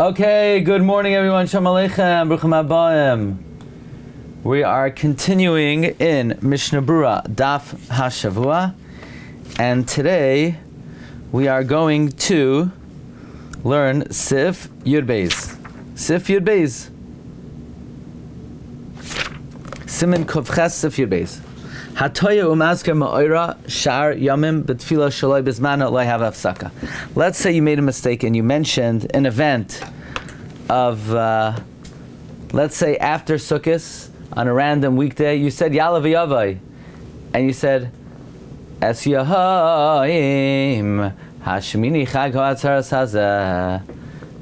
Okay, good morning everyone. Shalom Aleichem, Bruchim Habayim. We are continuing in Mishnah Berura, Daf HaShavua, and today we are going to learn Seif Yud Beis. Seif Yud Beis. Siman Kovches Seif Yud Beis. Hatoya umazker ma'oira shar yamim betfila shaloi bizmana lo have afsaka. Let's say you made a mistake and you mentioned an event of, let's say after Sukkot, on a random weekday, you said Yalav Yavai, and you said Es Yahaim Hashmini Chag Ha'atzaras Hazeh.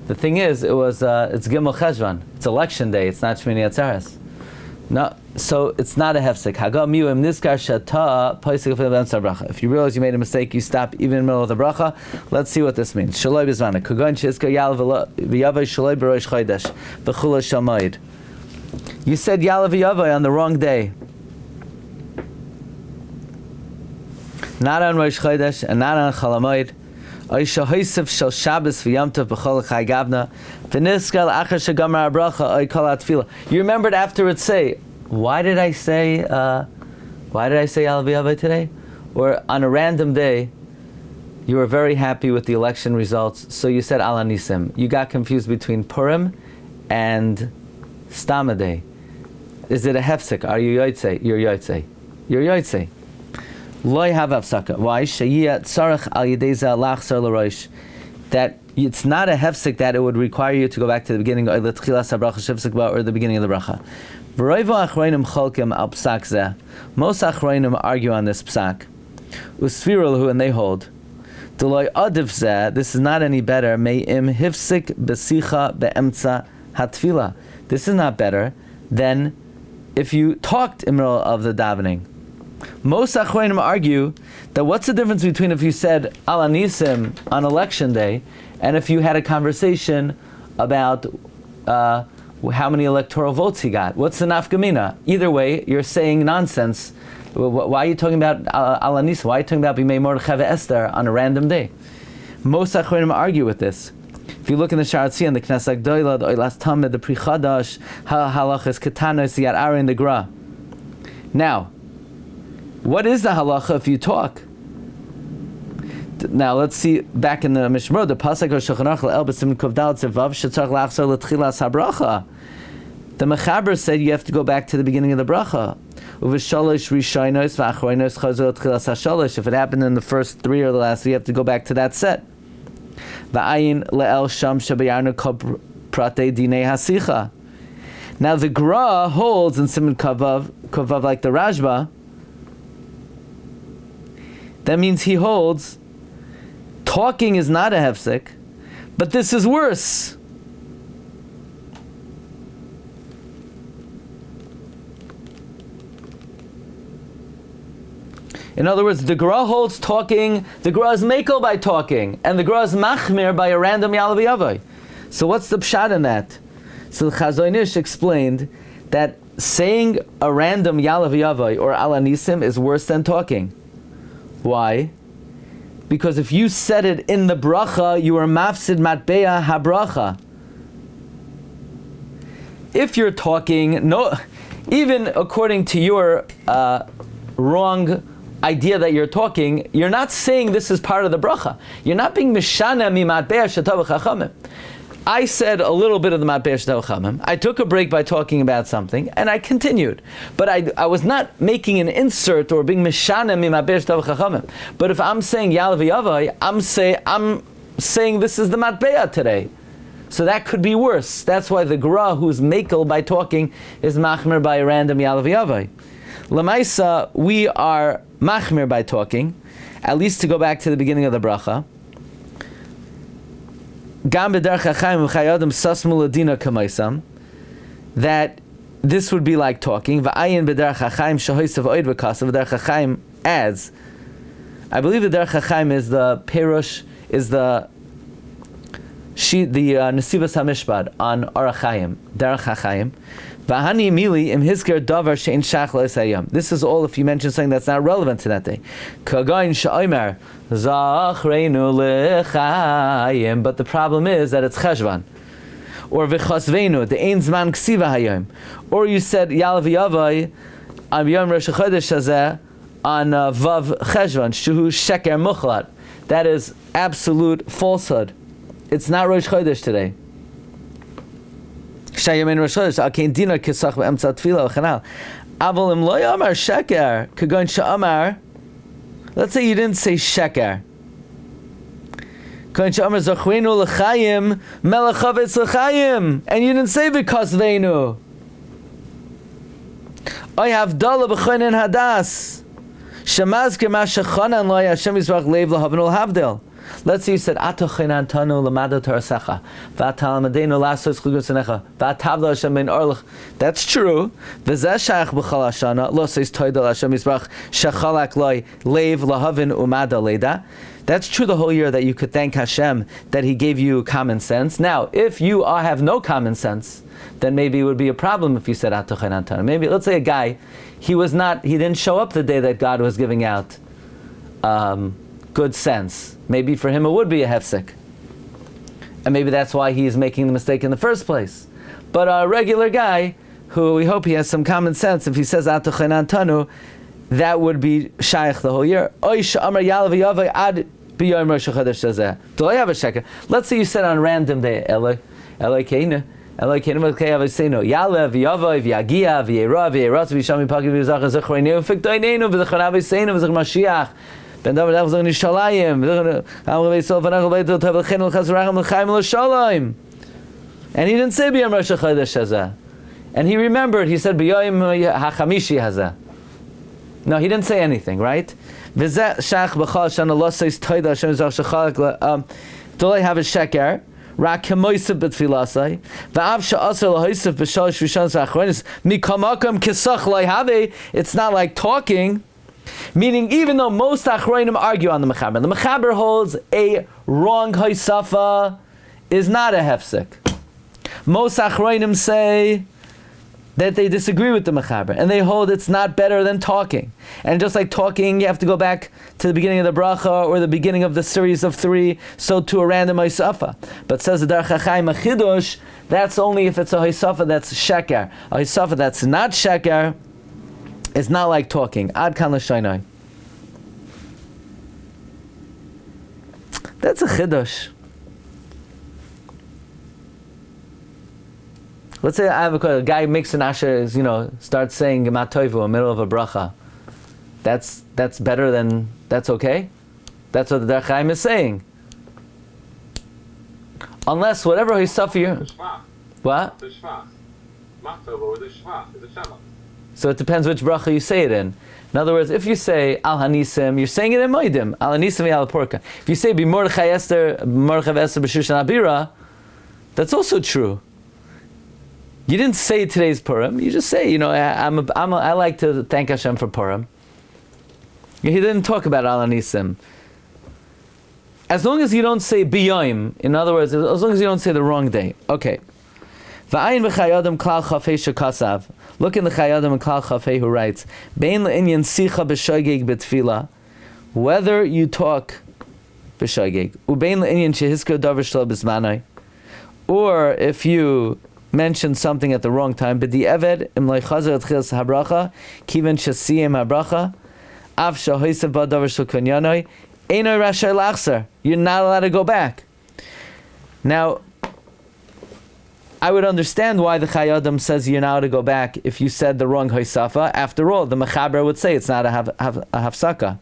The thing is, it's Gimel Cheshvan. It's election day. It's not Shmini Atzaras. No, so it's not a hefsek. If you realize you made a mistake, you stop even in the middle of the bracha. Let's see what this means. You said Yalav Yavai on the wrong day. Not on Rosh Chodesh and not on Chalamoid. You remembered afterwards say, why did I say Yalav Yavai today? Or on a random day, you were very happy with the election results, so you said Al Nisim. You got confused between Purim and Stama Day. Is it a hefsek? Are you yotzei? You're yotzei. You're yotzei. Loi have afsaka. Why? Sheyiyah tzarech al yedei lachzor l'roish. That it's not a hefsek that it would require you to go back to the beginning or the tchilas habracha shivsek ba or the beginning of the bracha. V'roivo achroinim cholkim al psak zeh. Most achroinim argue on this psak. Usfirulhu, and they hold. D'loi adiv zeh. This is not any better. Me'im hifsik besicha be'emtza hatfila. This is not better than if you talked in the middle of the davening. Most achronim argue that what's the difference between if you said Al Nisim on election day and if you had a conversation about how many electoral votes he got? What's the nafkamina? Either way, you're saying nonsense. Why are you talking about Al Nisim? Why are you talking about Bimei Mordechai Esther on a random day? Most achronim argue with this. If you look in the Sharatzi and the Knesset Gdoila, the Oilas Tamid, the Pri Chadash, Halachas Ketanos, the Yad Ari, and the Gra. Now, what is the halacha if you talk? Now let's see back in the Mishmur, the pasuk of Shulchan Aruch El B'Siman Kuf Daled Tzevav Shetzarach Lachzor L'Tchilas HaBracha. The Mechaber said you have to go back to the beginning of the bracha. Uv'shalosh Rishonos v'Achronos Chazor L'Tchilas HaShalosh. If it happened in the first three or the last, you have to go back to that set. V'ayin le'el sham shebayarnu kol pratei dinei hasicha. Now the Gra holds in Siman Kavav like the Rashba. That means he holds talking is not a hefsek, but this is worse. In other words, the Gra holds talking, the Gra is mekel by talking, and the Gra is machmir by a random Yalav Yavai. So what's the pshat in that? So the Chazon Ish explained that saying a random Yalav Yavai or Al Nisim is worse than talking. Why? Because if you said it in the bracha, you are mafsid matbeya habracha. If you're talking, no, even according to your wrong idea that you're talking, you're not saying this is part of the bracha. You're not being mishana mi matbeya shetav chachamim. I said a little bit of the matbeya shetav chachamim. I took a break by talking about something, and I continued. But I was not making an insert or being mishana mi matbeya shetav chachamim. But if I'm saying Yalav Yavai, I'm saying this is the matbeya today. So that could be worse. That's why the Gra, who's mekel by talking, is machmer by a random Yalav Yavai. Lamaisa, we are machmer by talking, at least to go back to the beginning of the bracha. That this would be like talking. Adds. I believe the Derech HaChaim is the Perush, is the Nesivas HaMishpad on Arachayim, Derech HaChaim. V'hani mili im hizker davar she'in shach le'esayam. This is all if you mention something that's not relevant to that day. Kagayin sha'omer zachreinu lechayim. But the problem is that it's cheshvan. Or v'chasvenu, the ein zman ksiva hayom. Or you said Yalav Yavai on Yom Rosh Chodesh Hazeh on Vav Cheshvan, Shuhu Sheker Muchlat. That is absolute falsehood. It's not Rosh Chodesh today. Shayamin Rosh Chodesh, Akein Dina Kisach B'emtzat Tefillah V'chanal. Aval Im Lo Yamar Sheker, Kagon Sha'amar. Let's say you didn't say Sheker. Kagon Sha'amar Zachweinu L'chayim, Melech Chavetz L'chayim. And you didn't say V'kasveinu. I have Dala B'chonin Hadas. Shemazker Ma Shechonan Lo Hashem Yisrach Leiv L'havin L'havdil. Let's say you said, Atochinan Tanu Lamada Tarasecha, Vatalamedenu Lasos Chugusenecha, Vatavla Hashem Ben Orlach. That's true. V'zeh B'chal Hashana, Lo Seis Toidal Hashem Yisrach, Shechalak Loi, Leiv Lahavin Umada Leda. That's true the whole year that you could thank Hashem that He gave you common sense. Now, if you have no common sense, then maybe it would be a problem if you said Atochinan Tanu. Maybe, let's say a guy, he didn't show up the day that God was giving out good sense. Maybe for him it would be a hefsek. And maybe that's why he is making the mistake in the first place. But a regular guy, who we hope he has some common sense, if he says Atochinan Tanu, that would be shaykh the whole year. Do I have a sheker? Let's say you said on random day, Eloi Keina, Eloi Keina V'Kei Yalev Yavai V'Yagia V'Yera V'Yeratz V'Yishami Paki V'Yizach Zechreinu V'Fiktoinenu V'Zechanav V'Seinu V'Zech Mashiach Ben David Echzach Nishalayim Amr V'Yisol V'Nachal V'Yitol Tev L'Chen L'Chaz Racham L'Chaim L'Shalayim. And he didn't say B'Yom Rosh Chodesh Hazeh. And he remembered, he said B'Yom HaChamishi Hazeh. No, he didn't say anything, right? V'Zeh Shach B'Chal Shana Lo Seis Toida Hashem Yisrach Shechalak do I have a sheker? Rak kemoisef betfilasai, va'av she'aser lahoisef b'shalosh rishonos ha'achronis mikamakam kisach lo'have. It's not like talking. Meaning, even though most achronim argue on the Mechaber holds a wrong hoisafa is not a hefsek. Most achronim say that they disagree with the Mechaber, and they hold it's not better than talking. And just like talking, you have to go back to the beginning of the bracha or the beginning of the series of 3, so to a random hoisafa. But says the Dar Chachayim Chidush, that's only if it's a hoisafa that's sheker. A hoisafa that's not sheker, it's not like talking. Ad kan l'shaynai. That's a chidush. Let's say I have a guy makes an asher, starts saying Gemat Toivu in the middle of a bracha. That's better than, that's okay? That's what the Dar Chaim is saying. Unless whatever he's suffering. What? So it depends which bracha you say it in. In other words, if you say Al Hanisim, you're saying it in Moedim. Al Hanisim Al Porka. If you say Bi Mordechai Esther B'Shushan Abira, that's also true. You didn't say today's Purim. You just say, I like to thank Hashem for Purim. He didn't talk about Al Hanisim. As long as you don't say B'Yom, in other words, as long as you don't say the wrong day. Okay. V'ayin v'chayadam klal chafei shekasav. Look in the Chayadam and Klal Chafei who writes, Bein le'inyan sicha b'shoigeg b'tfila, whether you talk b'shoigeg, u'bein le'inyan shehisko davar shlo b'zmanai, or if you mention something at the wrong time, b'di'eved im lo'chazer et chilas habracha, kiven shesiyem habracha, av shahoisev ba davar shlo konyanoi, einoi rashai lachzer. You're not allowed to go back. Now, I would understand why the Chayadam says you're now to go back if you said the wrong Hoisafa. After all, the Mechaber would say it's not a Hafsaka.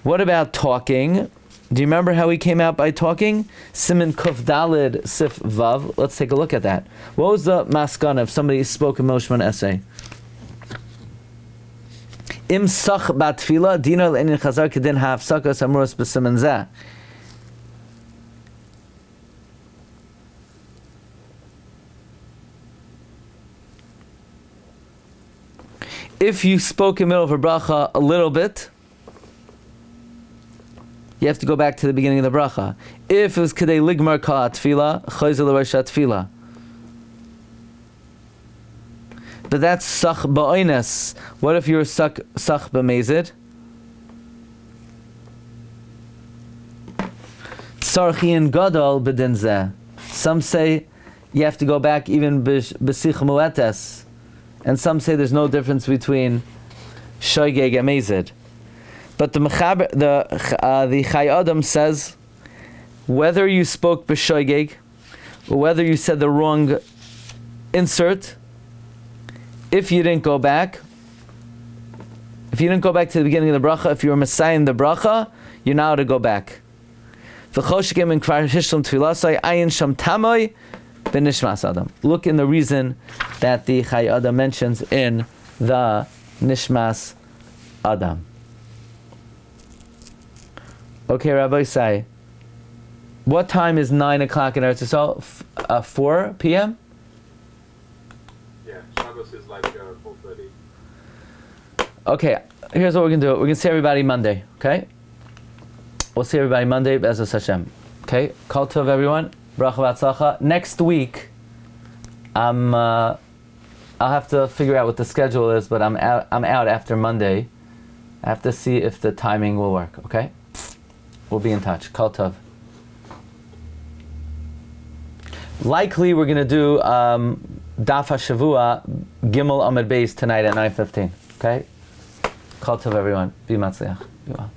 What about talking? Do you remember how he came out by talking? Siman Kuf Dalid Sif Vav. Let's take a look at that. What was the maskana if somebody spoke a Mishna essay? Im Sach Batfila Dino L'Inin Chazar Kedin Hafsaka Samuras B'Siman Zeh. If you spoke in the middle of a bracha a little bit, you have to go back to the beginning of the bracha. If it was kedei ligmar kal atfila, chayzer l'rosh atfila. But that's sach ba'oines. What if you were sach b'mezid? Tzarchian gadol b'din zeh. Some say you have to go back even b'sich mu'etes, and some say there's no difference between shoygeg and mezid. But the Chai Adam says whether you spoke b'shoygeg or whether you said the wrong insert, if you didn't go back to the beginning of the bracha, if you were Messiah in the bracha, you're now to go back. Look in the reason that the Chai Adam mentions in the Nishmas Adam. Okay, Rabbi Say, what time is 9 o'clock in Eretz Yisrael? 4 p.m.? Yeah, Shabbos is like 4:30. Okay, here's what we're going to do. We're going to see everybody Monday, okay? We'll see everybody Monday, Be'ezus Hashem. Okay? Kol tov, everyone. Bracha v'atzlacha. Next week, I'll have to figure out what the schedule is, but I'm out after Monday. I have to see if the timing will work, okay? We'll be in touch. Kol tov. Likely, we're going to do Daf HaShavua, Gimel Amud Beis tonight at 9:15, okay? Kol tov, everyone. Be matzliach. Be well.